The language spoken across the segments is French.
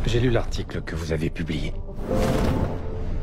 J'ai lu l'article que vous avez publié.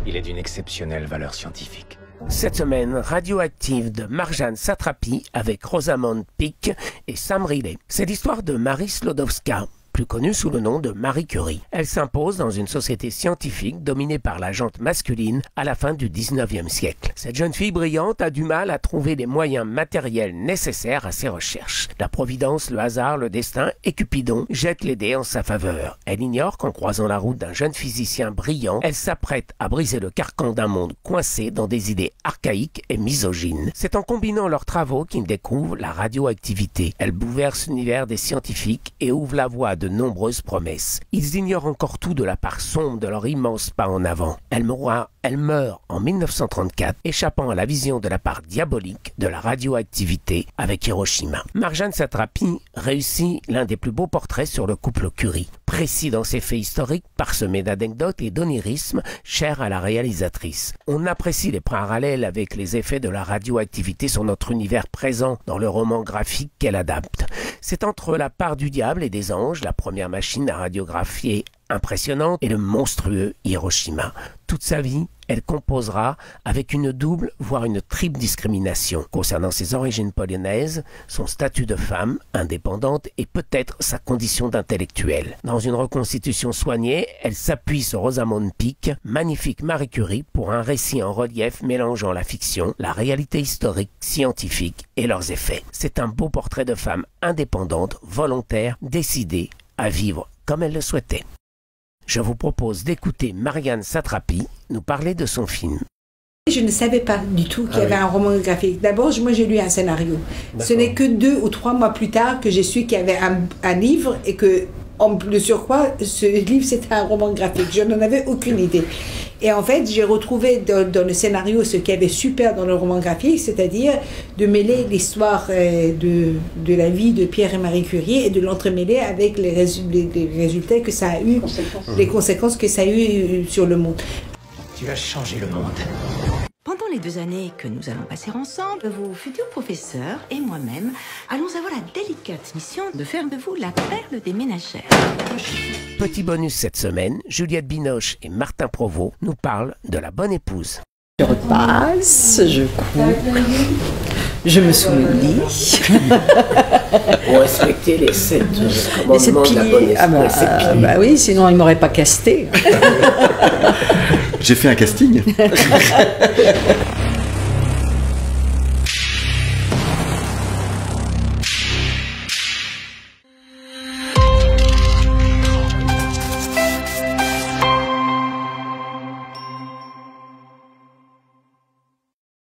Il est d'une exceptionnelle valeur scientifique. Cette semaine, Radioactive de Marjane Satrapi avec Rosamond Pike et Sam Riley. C'est l'histoire de Marie Sklodowska, plus connue sous le nom de Marie Curie. Elle s'impose dans une société scientifique dominée par la gente masculine à la fin du 19e siècle. Cette jeune fille brillante a du mal à trouver les moyens matériels nécessaires à ses recherches. La providence, le hasard, le destin et Cupidon jettent les dés en sa faveur. Elle ignore qu'en croisant la route d'un jeune physicien brillant, elle s'apprête à briser le carcan d'un monde coincé dans des idées archaïques et misogynes. C'est en combinant leurs travaux qu'ils découvrent la radioactivité. Elle bouleverse l'univers des scientifiques et ouvre la voie à de nombreuses promesses. Ils ignorent encore tout de la part sombre de leur immense pas en avant. Elle meurt en 1934, échappant à la vision de la part diabolique de la radioactivité avec Hiroshima. Marjane Satrapi réussit l'un des plus beaux portraits sur le couple Curie. Précis dans ses faits historiques, parsemé d'anecdotes et d'onirisme chers à la réalisatrice. On apprécie les parallèles avec les effets de la radioactivité sur notre univers présent dans le roman graphique qu'elle adapte. C'est entre la part du diable et des anges, la première machine à radiographier impressionnante, et le monstrueux Hiroshima. Toute sa vie, elle composera avec une double, voire une triple discrimination concernant ses origines polonaises, son statut de femme indépendante et peut-être sa condition d'intellectuelle. Dans une reconstitution soignée, elle s'appuie sur Rosamond Pike, magnifique Marie Curie, pour un récit en relief mélangeant la fiction, la réalité historique, scientifique et leurs effets. C'est un beau portrait de femme indépendante, volontaire, décidée à vivre comme elle le souhaitait. Je vous propose d'écouter Marjane Satrapi nous parler de son film. Je ne savais pas du tout qu'il y avait un roman graphique. D'abord, moi j'ai lu un scénario. Ce n'est que 2 ou 3 mois plus tard que j'ai su qu'il y avait un livre et que, en plus de surcroît, ce livre c'était un roman graphique. Je n'en avais aucune idée. Et en fait, j'ai retrouvé dans le scénario ce qu'il y avait super dans le roman graphique, c'est-à-dire de mêler l'histoire de la vie de Pierre et Marie Curie et de l'entremêler avec les résultats que ça a eu, les conséquences que ça a eu sur le monde. Tu as changé le monde. Pendant les 2 années que nous allons passer ensemble, vos futurs professeurs et moi-même allons avoir la délicate mission de faire de vous la perle des ménagères. Petit bonus cette semaine, Juliette Binoche et Martin Provost nous parlent de La Bonne Épouse. Je repasse, je cours, je me soulis. Pour respecter les 7 commandements de La Bonne Épouse. Bah oui, sinon il m'aurait pas casté. J'ai fait un casting.